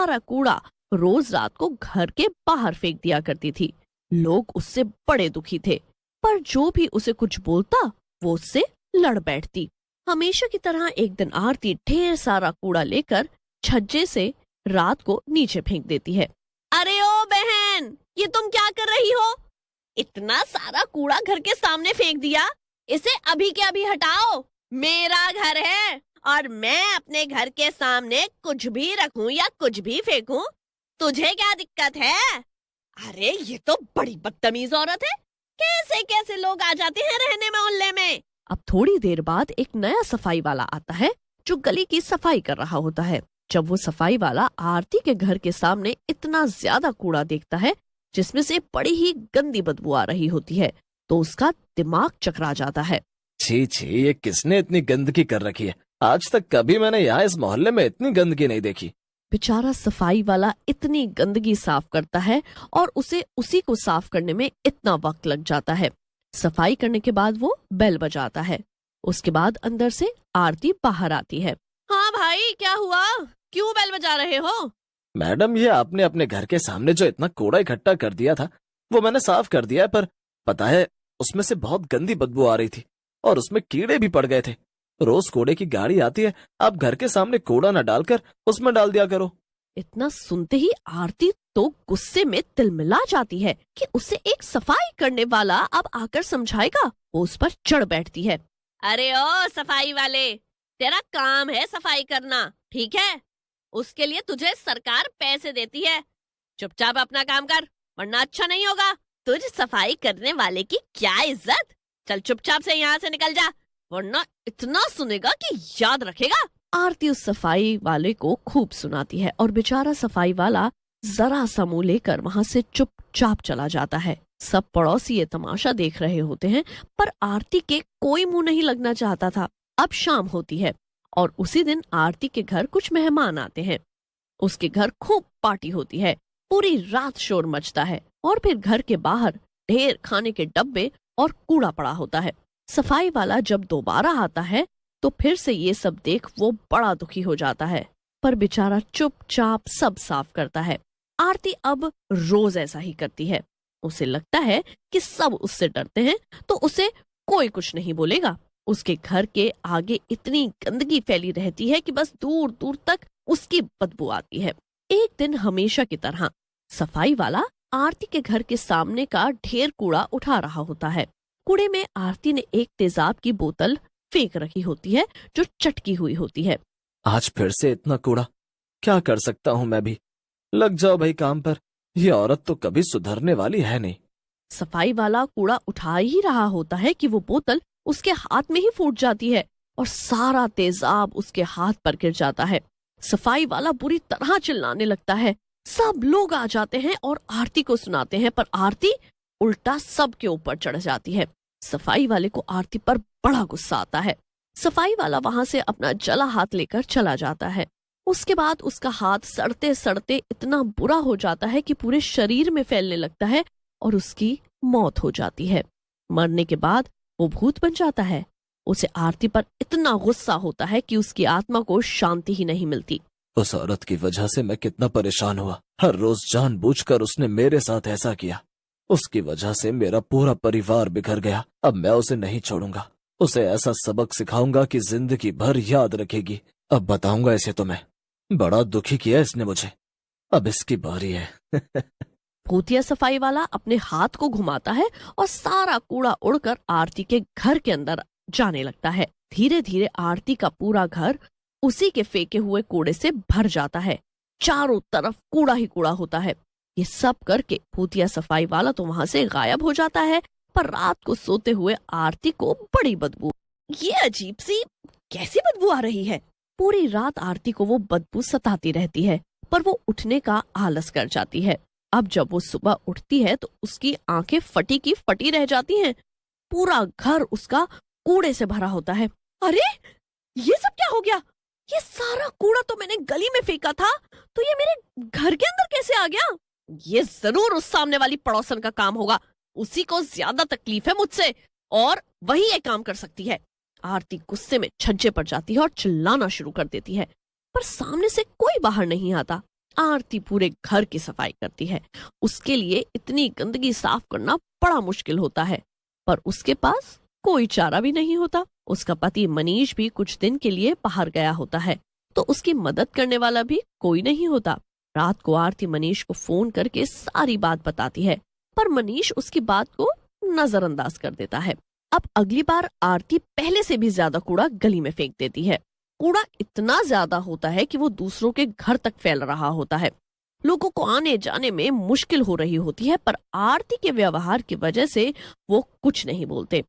सारा कूड़ा रोज रात को घर के बाहर फेंक दिया करती थी। लोग उससे बड़े दुखी थे, पर जो भी उसे कुछ बोलता वो उससे लड़ बैठती। हमेशा की तरह एक दिन आरती ढेर सारा कूड़ा लेकर छज्जे से रात को नीचे फेंक देती है। अरे ओ बहन, ये तुम क्या कर रही हो? इतना सारा कूड़ा घर के सामने फेंक दिया, इसे अभी के अभी हटाओ। मेरा घर है और मैं अपने घर के सामने कुछ भी रखूं या कुछ भी फेंकूं, तुझे क्या दिक्कत है? अरे ये तो बड़ी बदतमीज औरत है, कैसे कैसे लोग आ जाते हैं रहने मोहल्ले में। अब थोड़ी देर बाद एक नया सफाई वाला आता है जो गली की सफाई कर रहा होता है। जब वो सफाई वाला आरती के घर के सामने इतना ज्यादा कूड़ा देखता है जिसमें से बड़ी ही गंदी बदबू आ रही होती है, तो उसका दिमाग चकरा जाता है। छी छी, ये किसने इतनी गंदगी कर रखी है? आज तक कभी मैंने यहाँ इस मोहल्ले में इतनी गंदगी नहीं देखी। बेचारा सफाई वाला इतनी गंदगी साफ करता है और उसे उसी को साफ करने में इतना वक्त लग जाता है। सफाई करने के बाद वो बेल बजाता है। उसके बाद अंदर से आरती बाहर आती है। हाँ भाई, क्या हुआ? क्यों बेल बजा रहे हो? मैडम, ये आपने अपने घर के सामने जो इतना कूड़ा इकट्ठा कर दिया था वो मैंने साफ कर दिया है, पर पता है उसमें से बहुत गंदी बदबू आ रही थी और उसमें कीड़े भी पड़ गए थे। रोज कूड़े की गाड़ी आती है, आप घर के सामने कूड़ा न डालकर उसमें डाल दिया करो। इतना सुनते ही आरती तो गुस्से में तिलमिला जाती है कि उसे एक सफाई करने वाला अब आकर समझाएगा। वो उस पर चढ़ बैठती है। अरे ओ सफाई वाले, तेरा काम है सफाई करना, ठीक है? उसके लिए तुझे सरकार पैसे देती है। चुपचाप अपना काम कर, वरना अच्छा नहीं होगा। तुझ सफाई करने वाले की क्या इज्जत? चल चुपचाप से यहाँ से निकल जा, वरना इतना सुनेगा कि याद रखेगा। आरती उस सफाई वाले को खूब सुनाती है और बेचारा सफाई वाला जरा सा मुंह लेकर वहाँ से चुपचाप चला जाता है। सब पड़ोसी ये तमाशा देख रहे होते हैं, पर आरती के कोई मुंह नहीं लगना चाहता था। अब शाम होती है और उसी दिन आरती के घर कुछ मेहमान आते हैं। उसके घर खूब पार्टी होती है, पूरी रात शोर मचता है और फिर घर के बाहर ढेर खाने के डब्बे और कूड़ा पड़ा होता है। सफाई वाला जब दोबारा आता है तो फिर से ये सब देख वो बड़ा दुखी हो जाता है, पर बेचारा चुपचाप सब साफ करता है। आरती अब रोज ऐसा ही करती है। उसे लगता है कि सब उससे डरते हैं तो उसे कोई कुछ नहीं बोलेगा। उसके घर के आगे इतनी गंदगी फैली रहती है कि बस दूर दूर तक उसकी बदबू आती है। एक दिन हमेशा की तरह सफाई वाला आरती के घर के सामने का ढेर कूड़ा उठा रहा होता है। कूड़े में आरती ने एक तेजाब की बोतल फेंक रखी होती है जो चटकी हुई होती है। आज फिर से इतना कूड़ा, क्या कर सकता हूँ मैं भी। लग जाओ भाई काम पर, ये औरत तो कभी सुधरने वाली है नहीं। सफाई वाला कूड़ा उठा ही रहा होता है कि वो बोतल उसके हाथ में ही फूट जाती है और सारा तेजाब उसके हाथ पर गिर जाता है। सफाई वाला बुरी तरह चिल्लाने लगता है। सब लोग आ जाते हैं और आरती को सुनाते हैं, पर आरती उल्टा सबके ऊपर चढ़ जाती है। सफाई वाले को आरती पर बड़ा गुस्सा आता है। सफाई वाला वहां से अपना जला हाथ लेकर चला जाता है। उसके बाद उसका हाथ सड़ते सड़ते इतना बुरा हो जाता है कि पूरे शरीर में फैलने लगता है और उसकी मौत हो जाती है। मरने के बाद वो भूत बन जाता है। उसे आरती पर इतना गुस्सा होता है कि उसकी आत्मा को शांति ही नहीं मिलती। उस औरत की वजह से मैं कितना परेशान हुआ। हर रोज जानबूझकर उसने मेरे साथ ऐसा किया। उसकी वजह से मेरा पूरा परिवार बिखर गया। अब मैं उसे नहीं छोड़ूंगा। उसे ऐसा सबक सिखाऊंगा कि जिंदगी भर याद रखेगी। अब बताऊंगा इसे तो मैं। बड़ा दुखी किया इसने मुझे, अब इसकी बारी है। भूतिया सफाई वाला अपने हाथ को घुमाता है और सारा कूड़ा उड़कर आरती के घर के अंदर जाने लगता है। धीरे धीरे आरती का पूरा घर उसी के फेंके हुए कूड़े से भर जाता है। चारों तरफ कूड़ा ही कूड़ा होता है। ये सब करके भूतिया सफाई वाला तो वहां से गायब हो जाता है, पर रात को सोते हुए आरती को बड़ी बदबू, ये अजीब सी कैसी बदबू आ रही है। पूरी रात आरती को वो बदबू सताती रहती है, पर वो उठने का आलस कर जाती है। अब जब वो सुबह उठती है तो उसकी आंखें फटी की फटी रह जाती हैं। पूरा घर उसका कूड़े से भरा होता है। अरे ये सब क्या हो गया? ये सारा कूड़ा तो मैंने गली में फेंका था, तो ये मेरे घर के अंदर कैसे आ गया? ये जरूर उस सामने वाली पड़ोसन का काम होगा। उसी को ज्यादा तकलीफ है मुझसे और वही ये काम कर सकती है। आरती गुस्से में छज्जे पर जाती है और चिल्लाना शुरू कर देती है, पर सामने से कोई बाहर नहीं आता। आरती पूरे घर की सफाई करती है। उसके लिए इतनी गंदगी साफ करना बड़ा मुश्किल होता है, पर उसके पास कोई चारा भी नहीं होता। उसका पति मनीष भी कुछ दिन के लिए बाहर गया होता है, तो उसकी मदद करने वाला भी कोई नहीं होता। रात को आरती मनीष को फोन करके सारी बात बताती है, पर मनीष उसकी बात को नजरअंदाज कर देता है। अब अगली बार आरती पहले से भी ज्यादा कूड़ा गली में फेंक देती है। कूड़ा इतना ज्यादा होता है कि वो दूसरों के घर तक फैल रहा होता है। लोगों को आने जाने में मुश्किल हो रही होती है, पर आरती के व्यवहार की वजह से वो कुछ नहीं बोलते।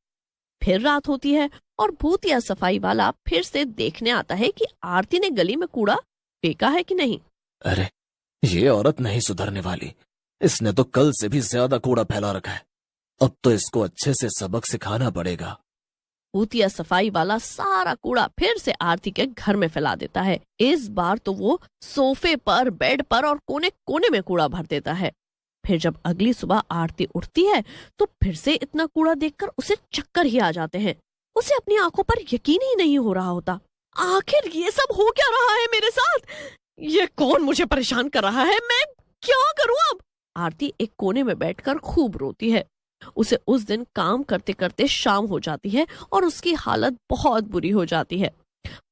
फिर रात होती है और भूतिया सफाई वाला फिर से देखने आता है कि आरती ने गली में कूड़ा फेंका है कि नहीं। अरे, ये औरत नहीं सुधरने वाली। इसने तो कल से भी ज्यादा कूड़ा फैला रखा है। अब तो इसको अच्छे से सबक सिखाना पड़ेगा। भूतिया सफाई वाला सारा कूड़ा फिर से आरती के घर में फैला देता है। इस बार तो वो सोफे पर, बेड पर और कोने कोने में कूड़ा भर देता है। फिर जब अगली सुबह आरती उठती है तो फिर से इतना कूड़ा देखकर उसे चक्कर ही आ जाते हैं। उसे अपनी आंखों पर यकीन ही नहीं हो रहा होता। आखिर ये सब हो क्या रहा है मेरे साथ? ये कौन मुझे परेशान कर रहा है? मैं क्या करूं अब? आरती एक कोने में बैठकर खूब रोती है। उसे उस दिन काम करते करते शाम हो जाती है और उसकी हालत बहुत बुरी हो जाती है।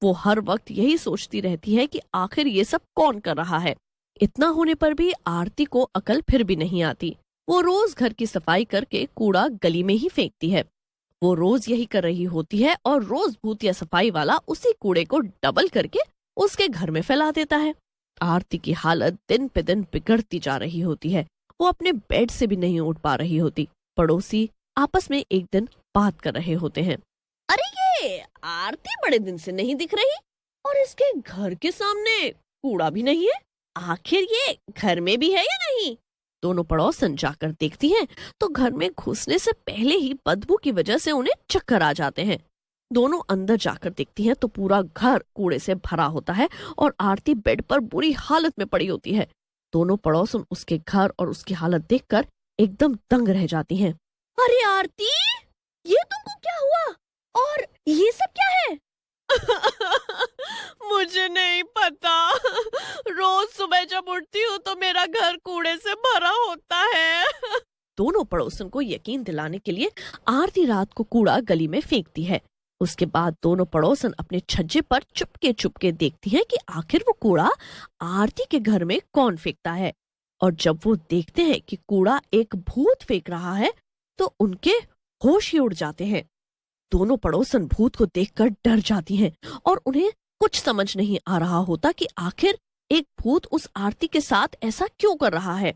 वो हर वक्त यही सोचती रहती है कि आखिर ये सब कौन कर रहा है। इतना होने पर भी आरती को अकल फिर भी नहीं आती। वो रोज घर की सफाई करके कूड़ा गली में ही फेंकती है। वो रोज यही कर रही होती है और रोज भूतिया सफाई वाला उसी कूड़े को डबल करके उसके घर में फैला देता है। आरती की हालत दिन पे दिन बिगड़ती जा रही होती है। वो अपने बेड से भी नहीं उठ पा रही होती। पड़ोसी आपस में एक दिन बात कर रहे होते हैं। अरे, ये आरती बड़े दिन से नहीं दिख रही और इसके घर के सामने कूड़ा भी नहीं है। आखिर ये घर में भी है या नहीं? दोनों पड़ोसन जाकर देखती हैं तो घर में घुसने से पहले ही बदबू की वजह से उन्हें चक्कर आ जाते हैं। दोनों अंदर जाकर देखती हैं तो पूरा घर कूड़े से भरा होता है और आरती बेड पर बुरी हालत में पड़ी होती है। दोनों पड़ोसन उसके घर और उसकी हालत देखकर एकदम दंग रह जाती हैं। अरे आरती, ये तुमको क्या हुआ? और ये सब क्या है? मुझे नहीं पता। रोज सुबह जब उठती हूँ तो मेरा घर कूड़े से भरा होता है। दोनों पड़ोसन को यकीन दिलाने के लिए आरती रात को कूड़ा गली में फेंकती है। उसके बाद दोनों पड़ोसन अपने छज्जे पर चुपके चुपके देखती हैं कि आखिर वो कूड़ा आरती के घर में कौन फेंकता है। और जब वो देखते हैं कि कूड़ा एक भूत फेंक रहा है तो उनके होश ही उड़ जाते हैं। दोनों पड़ोसन भूत को देखकर डर जाती हैं और उन्हें कुछ समझ नहीं आ रहा होता कि आखिर एक भूत उस आरती के साथ ऐसा क्यों कर रहा है।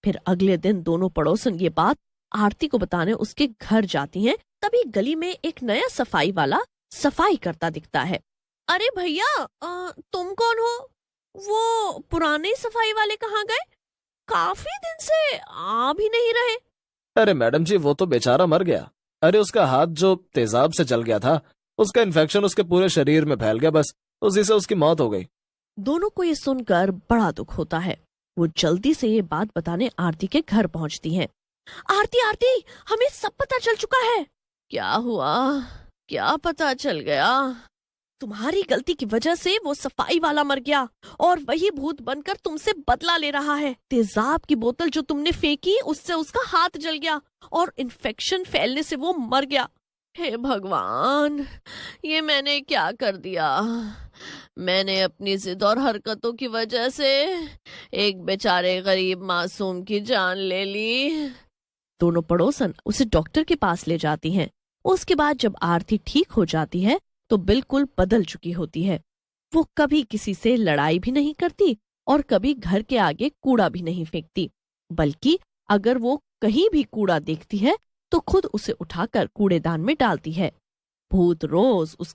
फिर अगले दिन दोनों पड़ोसन ये बात आरती को बताने उसके घर जाती हैं। तभी गली में एक नया सफाई वाला सफाई करता दिखता है। अरे भैया, तुम कौन हो? वो पुराने सफाई वाले कहाँ गए? काफी दिन से आ भी नहीं रहे। अरे मैडम जी, वो तो बेचारा मर गया। अरे उसका हाथ जो तेजाब से जल गया था, उसका इन्फेक्शन उसके पूरे शरीर में फैल गया, बस उसी से उसकी मौत हो गई। दोनों को ये सुनकर बड़ा दुख होता है। वो जल्दी से ये बात बताने आरती के घर पहुंचती हैं। आरती, आरती, हमें सब पता चल चुका है। क्या हुआ? क्या पता चल गया? तुम्हारी गलती की वजह से वो सफाई वाला मर गया और वही भूत बनकर तुमसे बदला ले रहा है। तेजाब की बोतल जो तुमने फेंकी उससे उसका हाथ जल गया और इन्फेक्शन फैलने से वो मर गया। हे भगवान, ये मैंने क्या कर दिया? मैंने अपनी जिद और हरकतों की वजह से एक बेचारे गरीब मासूम की जान ले ली। दोनों पड़ोसन उसे डॉक्टर के पास ले जाती हैं। उसके बाद जब आरती ठीक हो जाती है तो बिल्कुल बदल चुकी होती है। वो कभी किसी से लड़ाई भी नहीं करती और कभी घर के आगे कूड़ा भी नहीं फेंकती, बल्कि अगर वो कहीं भी कूड़ा देखती है तो खुद उसे उठाकर कूड़ेदान में डालती है। भूत रोज उसके